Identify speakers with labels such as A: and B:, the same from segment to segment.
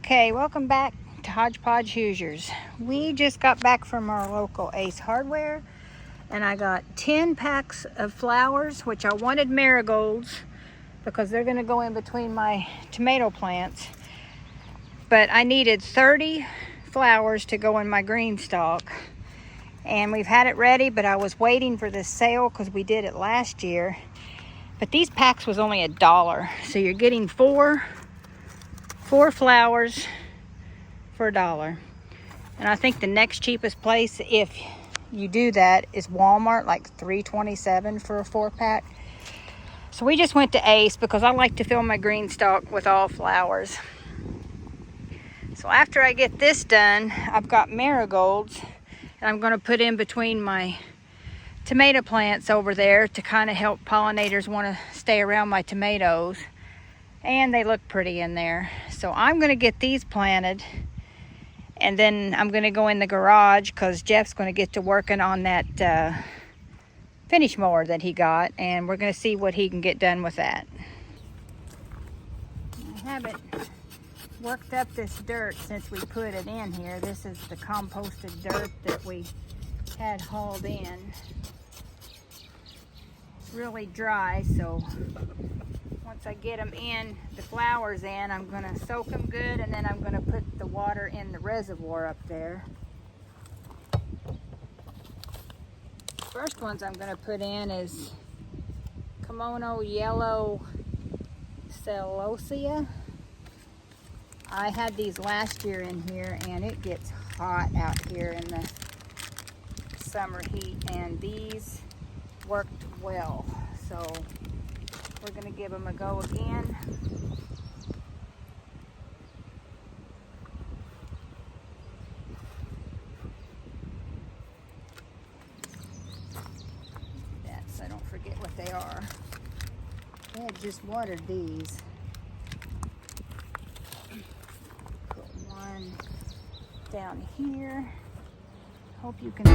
A: Okay, welcome back to Hodgepodge Hoosiers. We just got back from our local Ace Hardware and I got 10 packs of flowers, which I wanted marigolds because they're gonna go in between my tomato plants. But I needed 30 flowers to go in my greenstalk. And we've had it ready, but I was waiting for this sale because we did it last year. But these packs was only $1. So you're getting four flowers for $1. And I think the next cheapest place, if you do that, is Walmart, like $3.27 for a 4-pack. So we just went to Ace because I like to fill my greenstalk with all flowers. So after I get this done, I've got marigolds and I'm going to put in between my tomato plants over there to kind of help pollinators want to stay around my tomatoes. And they look pretty in there. So I'm going to get these planted. And then I'm going to go in the garage because Jeff's going to get to working on that finish mower that he got. And we're going to see what he can get done with that. I haven't worked up this dirt since we put it in here. This is the composted dirt that we had hauled in. It's really dry, so once I get them in, the flowers in, I'm going to soak them good, and then I'm going to put the water in the reservoir up there. First ones I'm going to put in is Kimono Yellow Celosia. I had these last year in here, and it gets hot out here in the summer heat, and these worked well. So we're going to give them a go again. That so I don't forget what they are. I had just watered these. Put one down here. Hope you can.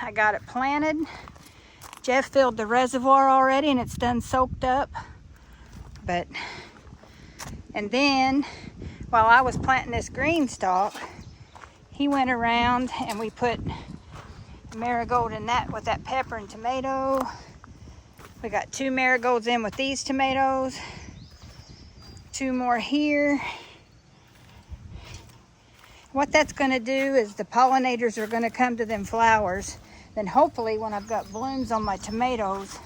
A: I got it planted. Jeff filled the reservoir already and it's done soaked up. And then while I was planting this greenstalk, he went around and we put marigold in that with that pepper and tomato. We got 2 marigolds in with these tomatoes, 2 more here. What that's going to do is the pollinators are going to come to them flowers. Then hopefully when I've got blooms on my tomatoes,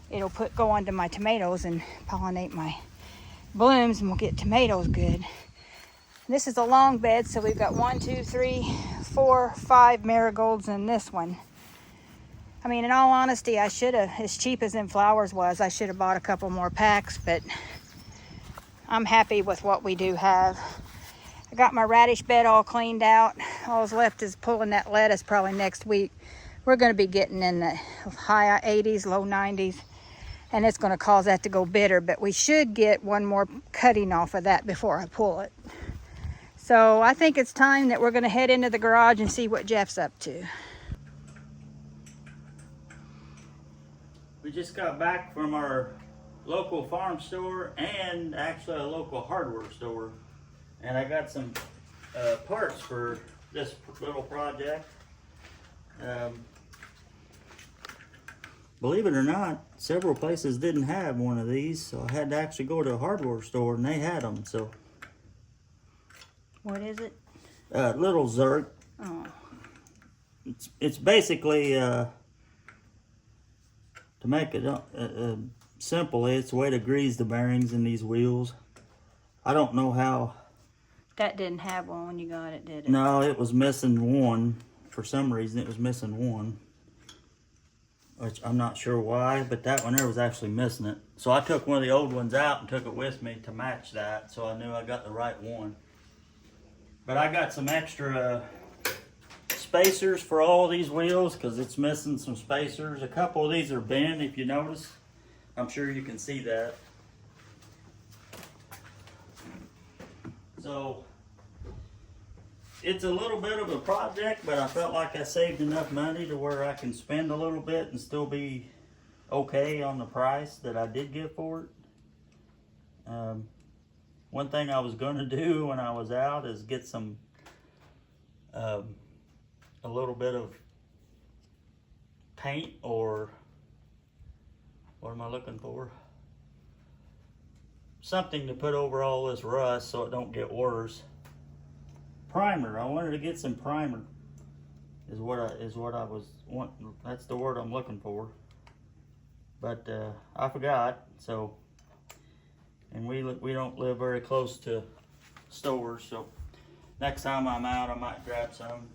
A: it'll go onto my tomatoes and pollinate my blooms, and we'll get tomatoes good. This is a long bed, so we've got 1, 2, 3, 4, 5 marigolds in this one. I mean, in all honesty, I should have, as cheap as them flowers was, I should have bought a couple more packs, but I'm happy with what we do have. I got my radish bed all cleaned out. All's left is pulling that lettuce probably next week. We're going to be getting in the high 80s, low 90s, and it's going to cause that to go bitter, but we should get one more cutting off of that before I pull it. So I think it's time that we're going to head into the garage and see what Jeff's up to.
B: We just got back from our local farm store and actually a local hardware store. And I got some parts for this little project. Believe it or not, several places didn't have one of these, so I had to actually go to a hardware store and they had them. So,
A: What is it?
B: little Zerk.
A: Oh.
B: It's basically to make it simple. It's a way to grease the bearings in these wheels. I don't know how.
A: That didn't have one when you got it, did it?
B: No, it was missing one. For some reason, it was missing one. Which I'm not sure why, but that one there was actually missing it. So I took one of the old ones out and took it with me to match that, so I knew I got the right one. But I got some extra spacers for all these wheels because it's missing some spacers. A couple of these are bent, if you notice. I'm sure you can see that. So it's a little bit of a project, but I felt like I saved enough money to where I can spend a little bit and still be okay on the price that I did get for it. One thing I was going to do when I was out is get some a little bit of paint, or what am I looking for? Something to put over all this rust so it don't get worse. Primer. I wanted to get some primer. Is what I was wanting. That's the word I'm looking for. But I forgot. So, and we don't live very close to stores. So next time I'm out, I might grab some.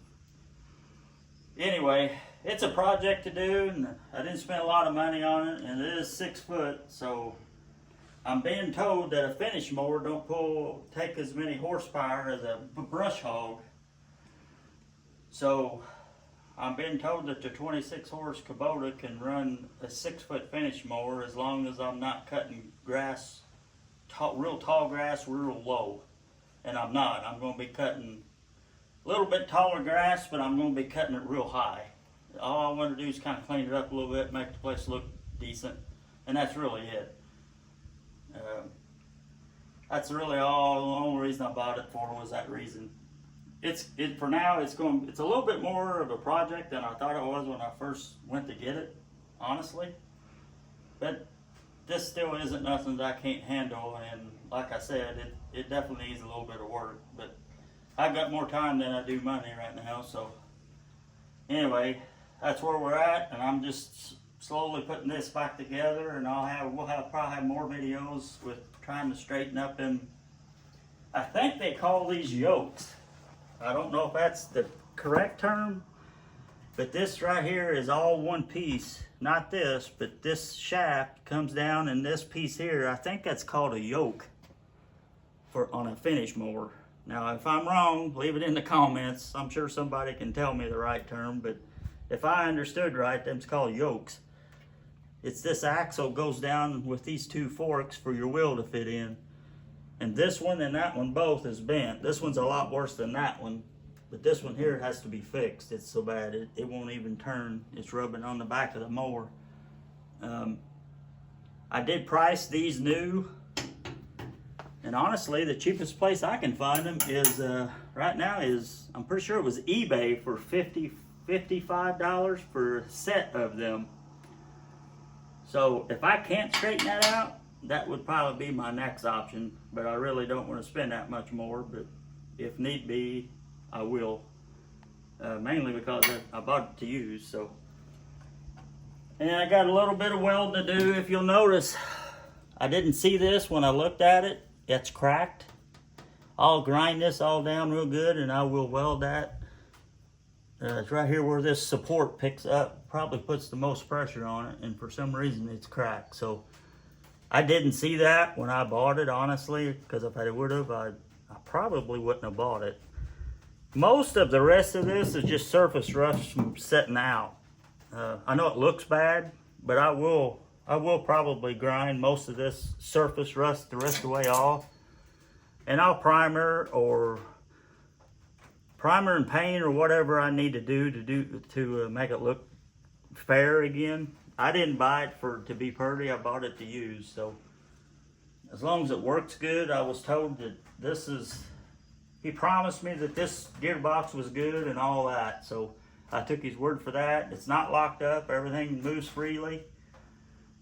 B: Anyway, it's a project to do, and I didn't spend a lot of money on it, and it is 6 foot. So I'm being told that a finish mower don't take as many horsepower as a brush hog. So I'm being told that the 26 horse Kubota can run a 6 foot finish mower as long as I'm not cutting grass, real tall grass, real low. And I'm not. I'm going to be cutting a little bit taller grass, but I'm going to be cutting it real high. All I want to do is kind of clean it up a little bit, make the place look decent, and that's really it. That's really the only reason I bought it for was that reason. For now it's a little bit more of a project than I thought it was when I first went to get it, honestly. But this still isn't nothing that I can't handle, and like I said, it definitely needs a little bit of work. But I've got more time than I do money right now, so anyway, that's where we're at, and I'm just slowly putting this back together, and we'll probably have more videos with trying to straighten up them. I think they call these yokes. I don't know if that's the correct term, but this right here is all one piece. Not this, but this shaft comes down, and this piece here, I think that's called a yoke on a finish mower. Now, if I'm wrong, leave it in the comments. I'm sure somebody can tell me the right term, but if I understood right, them's called yokes. It's this axle goes down with these two forks for your wheel to fit in. And this one and that one both is bent. This one's a lot worse than that one, but this one here has to be fixed. It's so bad it won't even turn. It's rubbing on the back of the mower. I did price these new, and honestly, the cheapest place I can find them is right now I'm pretty sure it was eBay for $55 for a set of them. So if I can't straighten that out, that would probably be my next option, but I really don't want to spend that much more, but if need be, I will. Mainly because I bought it to use, so. And I got a little bit of welding to do. If you'll notice, I didn't see this when I looked at it. It's cracked. I'll grind this all down real good, and I will weld that. It's right here where this support picks up, probably puts the most pressure on it, and for some reason it's cracked. So I didn't see that when I bought it, honestly, because if I would have, I probably wouldn't have bought it. Most of the rest of this is just surface rust from setting out. I know it looks bad, but I will probably grind most of this surface rust the rest of the way off, and I'll primer and paint or whatever I need to do to make it look fair again. I didn't buy it to be pretty. I bought it to use. So as long as it works good, I was told that he promised me that this gearbox was good and all that. So I took his word for that. It's not locked up. Everything moves freely.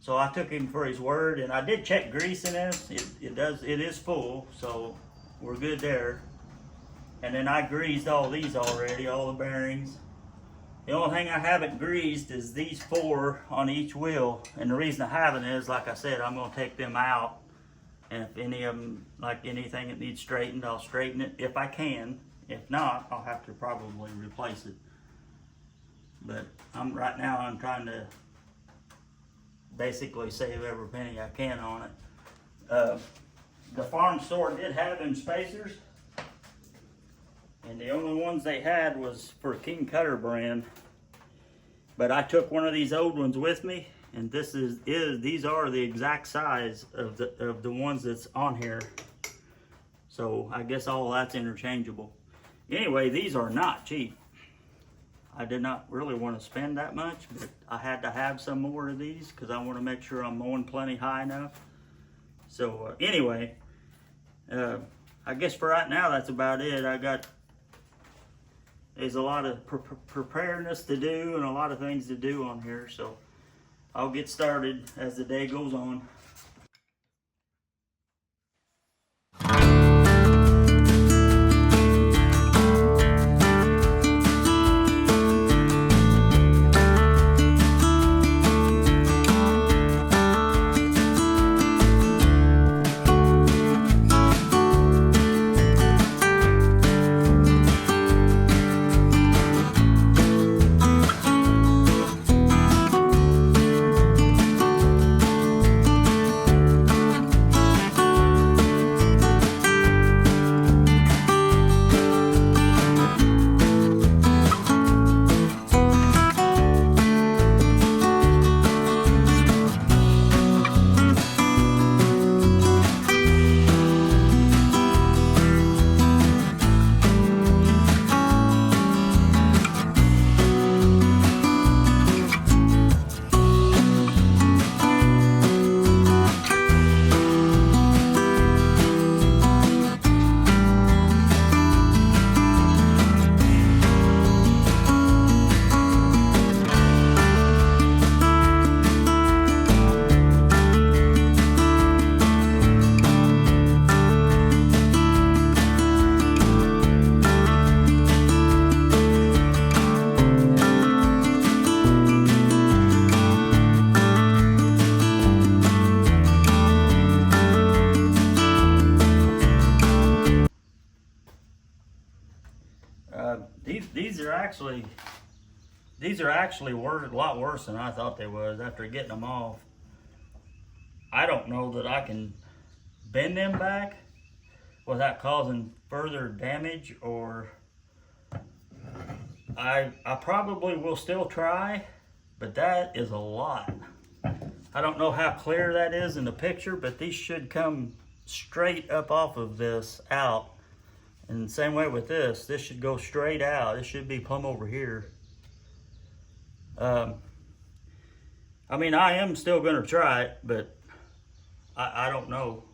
B: So I took him for his word, and I did check grease in it. It is full, so we're good there. And then I greased all these already, all the bearings. The only thing I haven't greased is these 4 on each wheel. And the reason I haven't is, like I said, I'm gonna take them out. And if any of them, like anything that needs straightened, I'll straighten it if I can. If not, I'll have to probably replace it. But right now I'm trying to basically save every penny I can on it. The farm store did have them spacers, and the only ones they had was for King Cutter brand. But I took one of these old ones with me, and these are the exact size of the ones that's on here. So I guess all that's interchangeable. Anyway, these are not cheap. I did not really want to spend that much, but I had to have some more of these because I want to make sure I'm mowing plenty high enough. So anyway, I guess for right now that's about it. There's a lot of preparedness to do and a lot of things to do on here, so I'll get started as the day goes on. These are actually a lot worse than I thought they was after getting them off. I don't know that I can bend them back without causing further damage, or I probably will still try, but that is a lot. I don't know how clear that is in the picture, but these should come straight up off of this out. And the same way with this should go straight out. It should be plumb over here. I mean, I am still gonna try it, but I don't know.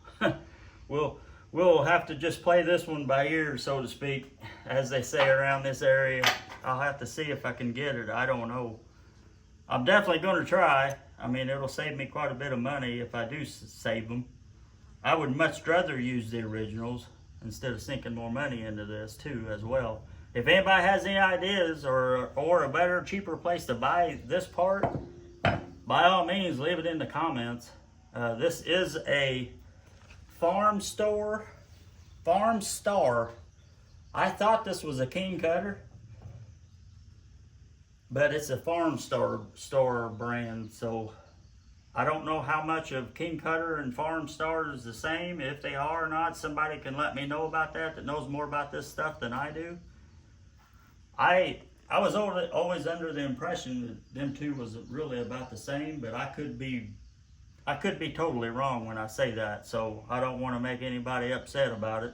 B: We'll have to just play this one by ear, so to speak, as they say around this area. I'll have to see if I can get it. I don't know. I'm definitely gonna try. I mean, it'll save me quite a bit of money if I do save them. I would much rather use the originals instead of sinking more money into this too as well. If anybody has any ideas or a better, cheaper place to buy this part, by all means, leave it in the comments. This is a Farm Star. I thought this was a King Cutter, but it's a Farm Star brand. So I don't know how much of King Cutter and Farm Star is the same. If they are or not, somebody can let me know about that knows more about this stuff than I do. I was always under the impression that them two was really about the same, but I could be totally wrong when I say that. So I don't want to make anybody upset about it.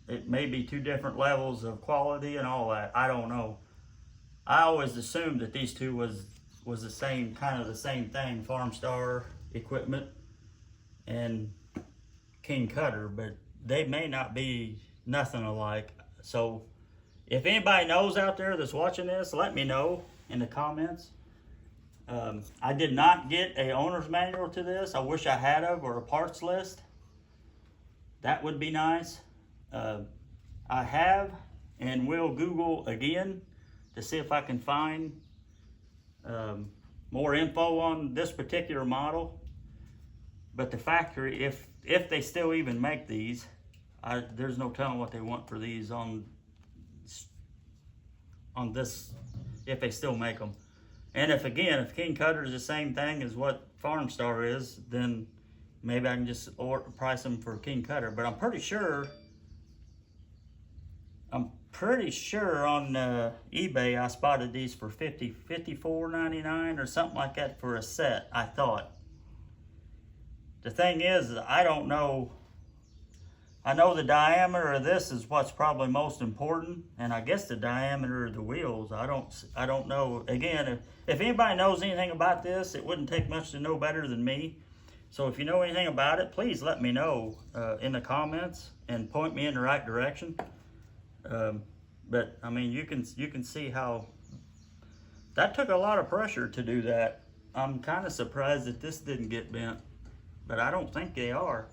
B: It may be two different levels of quality and all that. I don't know. I always assumed that these two was was the same, kind of the same thing, Farm Star equipment and King Cutter, but they may not be nothing alike. So if anybody knows out there that's watching this, let me know in the comments. I did not get a owner's manual to this. I wish I had or a parts list. That would be nice. I have and will Google again to see if I can find more info on this particular model. But the factory, if they still even make these, there's no telling what they want for these on this, if they still make them. And if King Cutter is the same thing as what Farm Star is, then maybe I can just price them for King Cutter. But I'm pretty sure on eBay I spotted these for $54.99 or something like that for a set, I thought. The thing is, I don't know. I know the diameter of this is what's probably most important, and I guess the diameter of the wheels. I don't know. Again, if anybody knows anything about this, it wouldn't take much to know better than me. So if you know anything about it, please let me know in the comments and point me in the right direction. But I mean, you can see how that took a lot of pressure to do that. I'm kind of surprised that this didn't get bent, but I don't think they are.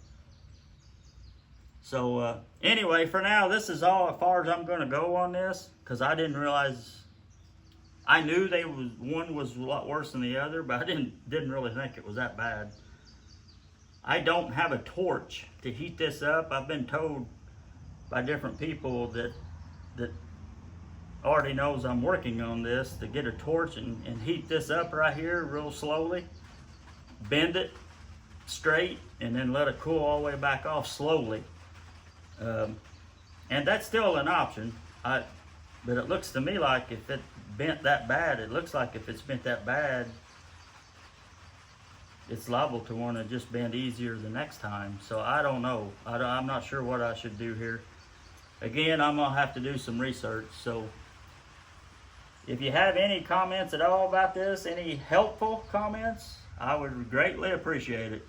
B: So anyway, for now, this is all as far as I'm going to go on this, because I didn't realize. I knew one was a lot worse than the other, but I didn't really think it was that bad. I don't have a torch to heat this up. I've been told by different people that already knows I'm working on this to get a torch and heat this up right here real slowly, bend it straight, and then let it cool all the way back off slowly. And that's still an option. But it looks to me like if it bent that bad, it's liable to want to just bend easier the next time. So I don't know. I'm not sure what I should do here. Again, I'm going to have to do some research. So if you have any comments at all about this, any helpful comments, I would greatly appreciate it.